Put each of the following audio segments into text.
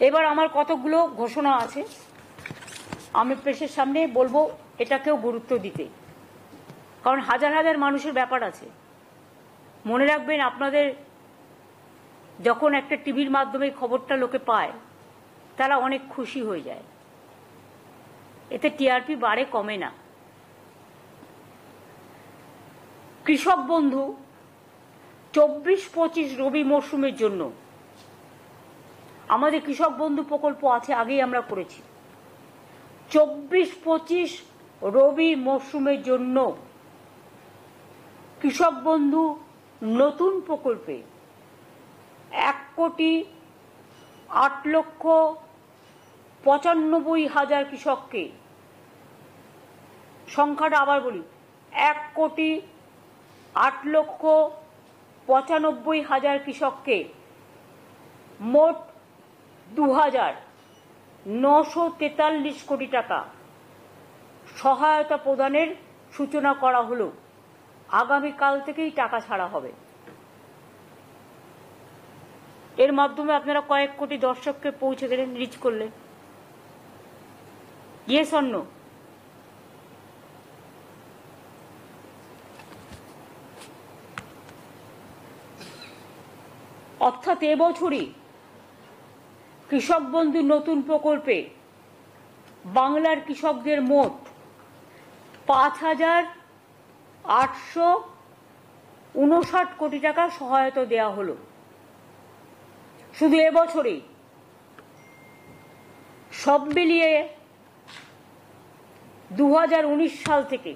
এবার আমার কতগুলো ঘোষণা আছে, আমি প্রেসের সামনে বলবো এটাকেও গুরুত্ব দিতে, কারণ হাজার হাজার মানুষের ব্যাপার আছে। মনে রাখবেন, আপনাদের যখন একটা টিভির মাধ্যমে খবরটা লোকে পায়, তারা অনেক খুশি হয়ে যায়, এতে টিআরপি বাড়ে, কমে না। কৃষক বন্ধু 24-25 রবি মরশুমের জন্য আমাদের কৃষক বন্ধু প্রকল্প আছে, আগেই আমরা করেছি। 24-25 রবি মরশুমের জন্য কৃষক বন্ধু নতুন প্রকল্পে 1,08,95,000 কৃষককে, সংখ্যাটা আবার বলি, 1,08,95,000 কৃষককে মোট 2,943 কোটি টাকা সহায়তা প্রদানের সূচনা করা হলো। আগামীকাল থেকেই টাকা ছাড়া হবে। এর মাধ্যমে আপনারা কয়েক কোটি দর্শককে পৌঁছে গেলেন, রিচ করলেন। Yes or no? অর্থাৎ এবছরই কৃষক বন্ধু নতুন প্রকল্পে বাংলার কৃষকদের মোট 5,859 কোটি টাকা সহায়তা দেওয়া হলো। শুধু এবছরেই। সব মিলিয়ে 2019 সাল থেকে,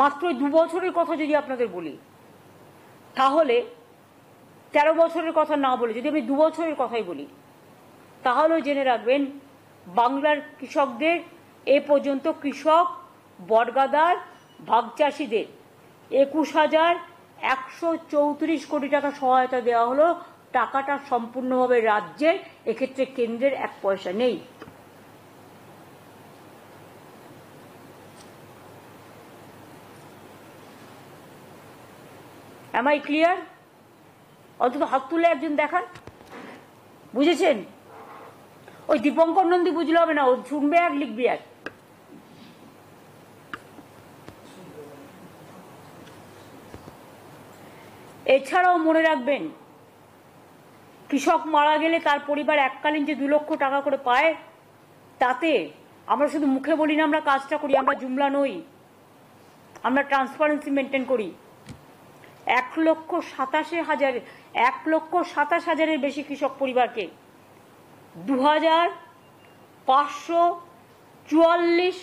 মাত্র 2 বছরের কথা যদি আপনাদের বলি, তাহলে 13 বছরের কথা না বলে যদি আমি 2 বছরের কথাই বলি, তাহলেও জেনে রাখবেন বাংলার কৃষকদের এ পর্যন্ত কৃষক, বটগাদার, ভাগ চাষিদের 21,134 কোটি টাকা সহায়তা দেওয়া হলো। টাকাটা সম্পূর্ণভাবে রাজ্যের, এক্ষেত্রে কেন্দ্রের 1 পয়সা নেই। Am I clear? অন্তত হাত তুলে একজন দেখান, বুঝেছেন? ওই দীপঙ্কর নন্দী বুঝলে হবে না, ও শুনবে এক, লিখবি এক। এছাড়াও মনে রাখবেন, কৃষক মারা গেলে তার পরিবার এককালীন যে 2 লক্ষ টাকা করে পায়, তাতে আমরা শুধু মুখে বলি না, আমরা কাজটা করি, আমরা জুমলা নই, আমরা ট্রান্সপারেন্সি মেনটেন করি। 1,27,000 বেশি কৃষক পরিবারকে 2,544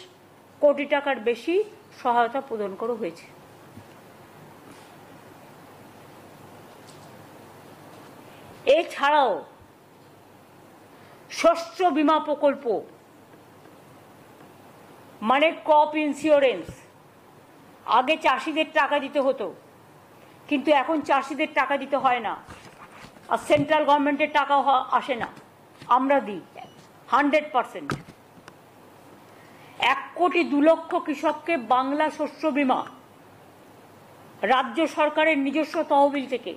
কোটি টাকার বেশি সহায়তা প্রদান করা হয়েছে। এছাড়াও শস্য বীমা প্রকল্প, মানে ক্রপ ইন্স্যুরেন্স, আগে চাষিদের টাকা দিতে হতো, কিন্তু এখন চাষিদের টাকা দিতে হয় না, আর সেন্ট্রাল গভর্নমেন্টের টাকা আসে না, আমরা দিই 100%। 1,02,00,000 কৃষককে বাংলা শস্য বীমা রাজ্য সরকারের নিজস্ব তহবিল থেকে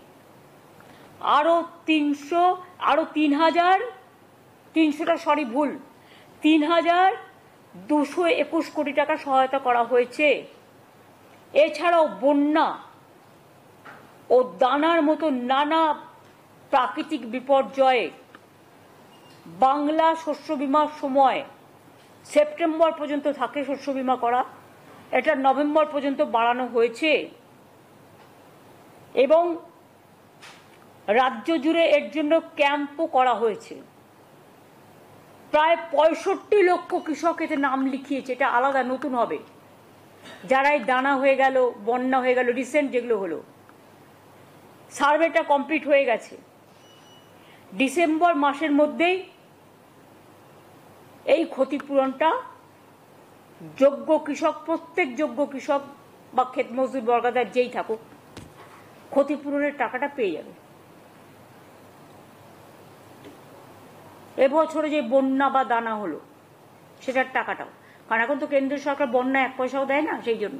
আরো 3,221 কোটি টাকা সহায়তা করা হয়েছে। এছাড়াও বন্যা ও দানার মতো নানা প্রাকৃতিক বিপর্যয়ে বাংলা শস্য বীমার সময় সেপ্টেম্বর পর্যন্ত থাকে শস্য বীমা করা, এটা নভেম্বর পর্যন্ত বাড়ানো হয়েছে এবং রাজ্য জুড়ে এর জন্য ক্যাম্পও করা হয়েছে। প্রায় 65 লক্ষ কৃষক এতে নাম লিখিয়েছে। এটা আলাদা, নতুন হবে। যারা এই দানা হয়ে গেল, বন্যা হয়ে গেল, রিসেন্ট যেগুলো হলো, সার্ভেটা কমপ্লিট হয়ে গেছে। ডিসেম্বর মাসের মধ্যেই এই ক্ষতিপূরণটা যোগ্য কৃষক, প্রত্যেক যোগ্য কৃষক বা ক্ষেত মজদুর, বর্গাদার যেই থাকুক, ক্ষতিপূরণের টাকাটা পেয়ে যাবে। এবছরে যে বন্যা বা দানা হলো, সেটার টাকাটাও, কারণ এখন তো কেন্দ্র সরকার বন্যা 1 পয়সাও দেয় না, সেই জন্য